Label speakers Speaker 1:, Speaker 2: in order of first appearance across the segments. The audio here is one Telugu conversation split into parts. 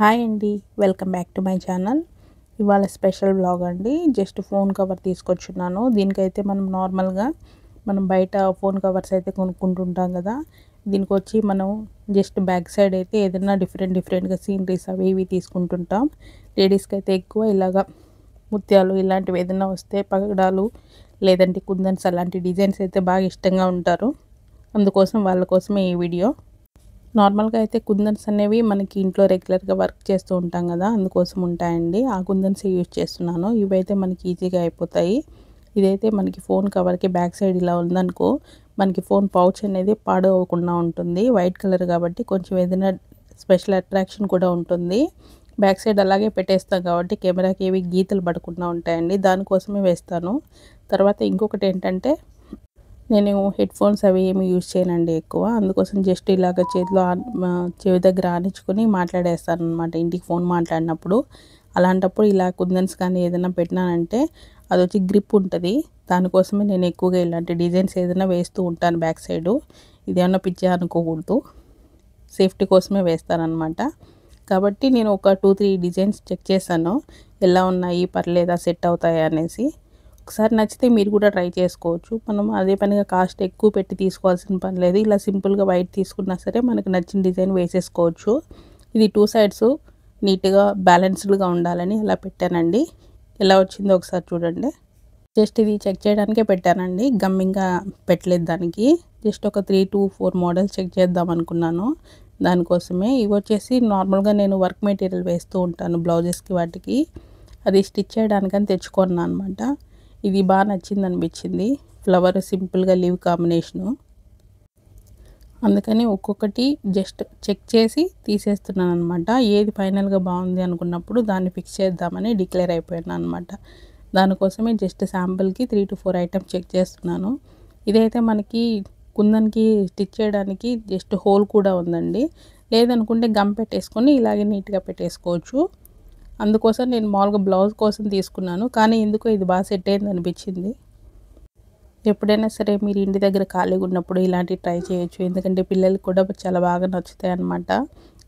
Speaker 1: హాయ్ అండి, welcome back to my channel. ఇవాళ స్పెషల్ వ్లాగ్ అండి. జస్ట్ ఫోన్ కవర్ తీసుకొచ్చున్నాను. దీనికైతే మనం బయట ఫోన్ కవర్స్ అయితే కొనుక్కుంటుంటాం కదా. దీనికి వచ్చి మనం జస్ట్ బ్యాక్ సైడ్ అయితే ఏదైనా డిఫరెంట్గా సీనరీస్ అవి ఇవి తీసుకుంటుంటాం. లేడీస్కి అయితే ఎక్కువ ఇలాగా ముత్యాలు ఇలాంటివి ఏదైనా వస్తే పగడాలు లేదంటే కుందన్స్ అలాంటి డిజైన్స్ అయితే బాగా ఇష్టంగా ఉంటారు. అందుకోసం వాళ్ళ కోసమే ఈ వీడియో. నార్మల్గా అయితే కుందన్స్ అనేవి మనకి ఇంట్లో రెగ్యులర్గా వర్క్ చేస్తూ ఉంటాం కదా, అందుకోసం ఉంటాయండి. ఆ కుందన్స్ యూజ్ చేస్తున్నాను. ఇవైతే మనకి ఈజీగా అయిపోతాయి. ఇదైతే మనకి ఫోన్ కవర్కి బ్యాక్ సైడ్ ఇలా ఉందనుకో, మనకి ఫోన్ పౌచ్ అనేది పాడు అవ్వకుండా ఉంటుంది. వైట్ కలర్ కాబట్టి కొంచెం ఏదైనా స్పెషల్ అట్రాక్షన్ కూడా ఉంటుంది. బ్యాక్ సైడ్ అలాగే పెట్టేస్తాం కాబట్టి కెమెరాకి ఏవి గీతలు పడకుండా ఉంటాయండి. దానికోసమే వేస్తాను. తర్వాత ఇంకొకటి ఏంటంటే, నేను హెడ్ ఫోన్స్ అవి ఏమి యూజ్ చేయనండి ఎక్కువ. అందుకోసం జస్ట్ ఇలాగ చేతిలో చెవి దగ్గర ఆనించుకొని మాట్లాడేస్తాను అనమాట ఇంటికి ఫోన్ మాట్లాడినప్పుడు. అలాంటప్పుడు ఇలా కుందన్స్ కానీ ఏదైనా పెట్టినానంటే అది వచ్చి గ్రిప్ ఉంటుంది. దానికోసమే నేను ఎక్కువగా ఇలాంటి డిజైన్స్ ఏదైనా వేస్తూ ఉంటాను బ్యాక్ సైడు. ఇదేమన్నా పిచ్చా అనుకోకూడదు, సేఫ్టీ కోసమే వేస్తానన్నమాట. కాబట్టి నేను ఒక 2-3 డిజైన్స్ చెక్ చేశాను, ఎలా ఉన్నాయి, పర్లేదా, సెట్ అవుతాయా అనేసి. ఒకసారి నచ్చితే మీరు కూడా ట్రై చేసుకోవచ్చు. మనం అదే పనిగా కాస్ట్ ఎక్కువ పెట్టి తీసుకోవాల్సిన పని లేదు. ఇలా సింపుల్గా వైట్ తీసుకున్నా సరే మనకు నచ్చిన డిజైన్ వేసేసుకోవచ్చు. ఇది 2 సైడ్స్ నీట్గా బ్యాలెన్స్డ్గా ఉండాలని అలా పెట్టానండి. ఎలా వచ్చిందో ఒకసారి చూడండి. జస్ట్ ఇది చెక్ చేయడానికే పెట్టానండి, గమ్మింగ్గా పెట్టలేదు దానికి. జస్ట్ ఒక 3 to 4 మోడల్స్ చెక్ చేద్దాం అనుకున్నాను. దానికోసమే ఇవి వచ్చేసి నార్మల్గా నేను వర్క్ మెటీరియల్ వేస్తూ ఉంటాను బ్లౌజెస్కి వాటికి. అది స్టిచ్ చేయడానికని తెచ్చుకున్నాను అనమాట. ఇది బాగా నచ్చింది అనిపించింది. ఫ్లవర్ సింపుల్గా లీవ్ కాంబినేషను. అందుకని ఒక్కొక్కటి జస్ట్ చెక్ చేసి తీసేస్తున్నాను అనమాట. ఏది ఫైనల్గా బాగుంది అనుకున్నప్పుడు దాన్ని ఫిక్స్ చేద్దామని డిక్లేర్ అయిపోయాను అనమాట. దానికోసమే జస్ట్ శాంపుల్కి 3 to 4 ఐటమ్స్ చెక్ చేస్తున్నాను. ఇదైతే మనకి కుందన్కి స్టిచ్ చేయడానికి జస్ట్ హోల్ కూడా ఉందండి. లేదనుకుంటే గమ్ పెట్టేసుకొని ఇలాగే నీట్గా పెట్టేసుకోవచ్చు. అందుకోసం నేను మామూలుగా బ్లౌజ్ కోసం తీసుకున్నాను, కానీ ఎందుకో ఇది బాగా సెట్ అయింది అనిపించింది. ఎప్పుడైనా సరే మీరు ఇంటి దగ్గర ఖాళీగా ఉన్నప్పుడు ఇలాంటివి ట్రై చేయొచ్చు. ఎందుకంటే పిల్లలకి కూడా చాలా బాగా నచ్చుతాయి అన్నమాట.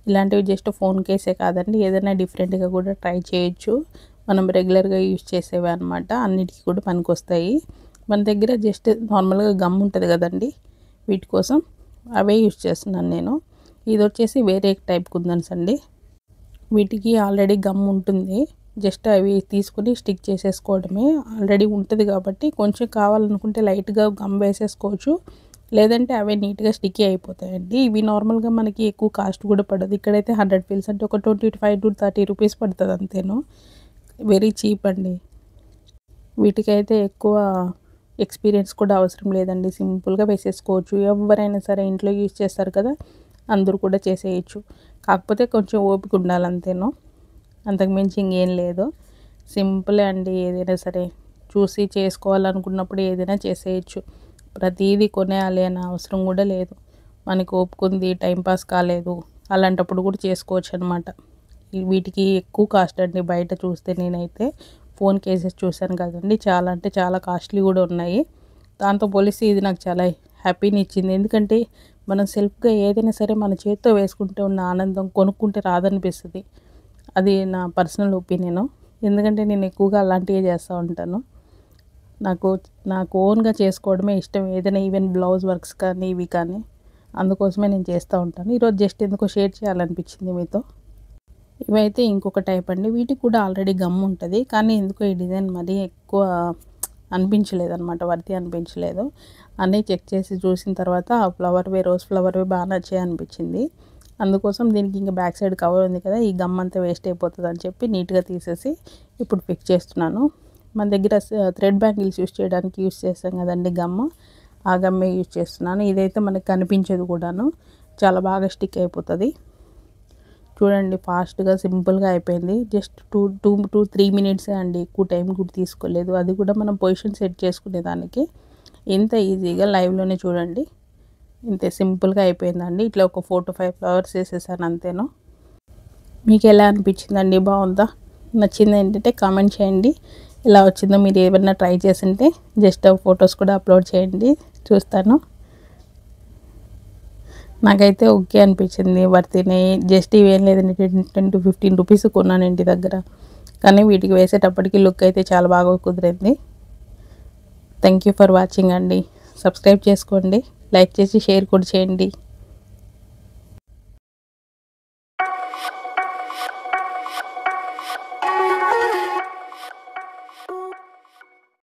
Speaker 1: ఇలాంటివి జస్ట్ ఫోన్ కేసే కాదండి, ఏదైనా డిఫరెంట్గా కూడా ట్రై చేయొచ్చు. మనం రెగ్యులర్గా యూజ్ చేసేవి అనమాట, అన్నిటికీ కూడా పనికొస్తాయి. మన దగ్గర జస్ట్ నార్మల్గా గమ్ ఉంటుంది కదండి, వీటి కోసం అవే యూజ్ చేస్తున్నాను నేను. ఇది వచ్చేసి వేరే టైప్ కుందన్స్ అండి. వీటికి ఆల్రెడీ గమ్ ఉంటుంది. జస్ట్ అవి తీసుకుని స్టిక్ చేసేసుకోవడమే. ఆల్రెడీ ఉంటుంది కాబట్టి కొంచెం కావాలనుకుంటే లైట్గా గమ్ వేసేసుకోవచ్చు, లేదంటే అవే నీట్గా స్టిక్కీ అయిపోతాయండి. ఇవి నార్మల్గా మనకి ఎక్కువ కాస్ట్ కూడా పడదు. ఇక్కడైతే 100 పీల్స్ అంటే ఒక 25 to 30 రూపీస్ పడుతుంది అంతేను. వెరీ చీప్ అండి. వీటికైతే ఎక్కువ ఎక్స్పీరియన్స్ కూడా అవసరం లేదండి, సింపుల్గా వేసేసుకోవచ్చు. ఎవరైనా సరే ఇంట్లో యూజ్ చేస్తారు కదా, అందరూ కూడా చేసేయచ్చు. కాకపోతే కొంచెం ఓపిక ఉండాలి అంతేను, అంతకుమించి ఇంకేం లేదు. సింపులే అండి. ఏదైనా సరే చూసి చేసుకోవాలనుకున్నప్పుడు ఏదైనా చేసేయచ్చు. ప్రతిదీ కొనేయాలి అనే అవసరం కూడా లేదు. మనకు ఓపుకుంది, టైంపాస్ కాలేదు, అలాంటప్పుడు కూడా చేసుకోవచ్చు అనమాట. వీటికి ఎక్కువ కాస్ట్ అండి. బయట చూస్తే నేనైతే ఫోన్ కేసెస్ చూశాను కదండి, చాలా అంటే చాలా కాస్ట్లీ కూడా ఉన్నాయి. దాంతో పోలిస్తే ఇది నాకు చాలా హ్యాపీని ఇచ్చింది. ఎందుకంటే మనం సెల్ఫ్గా ఏదైనా సరే మన చేతితో వేసుకుంటే ఉన్న ఆనందం కొనుక్కుంటే రాదనిపిస్తుంది. అది నా పర్సనల్ ఒపీనియను. ఎందుకంటే నేను ఎక్కువగా అలాంటివే చేస్తూ ఉంటాను. నాకు ఓన్గా చేసుకోవడమే ఇష్టం, ఏదైనా ఈవెన్ బ్లౌజ్ వర్క్స్ కానీ ఇవి కానీ. అందుకోసమే నేను చేస్తూ ఉంటాను. ఈరోజు జస్ట్ ఎందుకో షేర్ చేయాలనిపించింది మీతో. ఇవైతే ఇంకొక టైప్ అండి. వీటికి కూడా ఆల్రెడీ గమ్ ఉంటుంది, కానీ ఎందుకో ఈ డిజైన్ మరీ ఎక్కువ అనిపించలేదు అనమాట, వర్తి అనిపించలేదు. అన్నీ చెక్ చేసి చూసిన తర్వాత ఆ ఫ్లవర్వే, రోజ్ ఫ్లవర్వే బాగా నచ్చాయి అనిపించింది. అందుకోసం దీనికి ఇంకా బ్యాక్ సైడ్ కవర్ ఉంది కదా, ఈ గమ్ అంతా వేస్ట్ అయిపోతుంది అని చెప్పి నీట్గా తీసేసి ఇప్పుడు ఫిక్స్ చేస్తున్నాను. మన దగ్గర థ్రెడ్ బ్యాంగిల్స్ యూజ్ చేయడానికి యూజ్ చేస్తాం కదండి గమ్, ఆ గమ్మే యూజ్ చేస్తున్నాను. ఇదైతే మనకు కనిపించదు కూడాను, చాలా బాగా స్టిక్ అయిపోతుంది. చూడండి, ఫాస్ట్గా సింపుల్గా అయిపోయింది. జస్ట్ 2-3 మినిట్సే అండి, ఎక్కువ టైం కూడా తీసుకోలేదు. అది కూడా మనం పొజిషన్ సెట్ చేసుకునేదానికి. ఇంత ఈజీగా లైవ్లోనే చూడండి, ఇంత సింపుల్గా అయిపోయిందండి. ఇట్లా ఒక 4 to 5 ఫ్లవర్స్ వేసేసాను అంతేను. మీకు ఎలా అనిపించిందండి, బాగుందా? నచ్చింది ఏంటంటే కామెంట్ చేయండి. ఎలా వచ్చిందో మీరు ఏమైనా ట్రై చేసింటే జస్ట్ ఫొటోస్ కూడా అప్లోడ్ చేయండి, చూస్తాను. నాకైతే ఓకే అనిపించింది. వర్తినే. జస్ట్ ఇవేం లేదండి, 10 to 15 రూపీస్ కొన్నాను ఇంటి దగ్గర. కానీ వీటికి వేసేటప్పటికి లుక్ అయితే చాలా బాగా కుదిరింది. థ్యాంక్ యూ ఫర్ వాచింగ్ అండి. సబ్స్క్రైబ్ చేసుకోండి, లైక్ చేసి షేర్ కూడా చేయండి.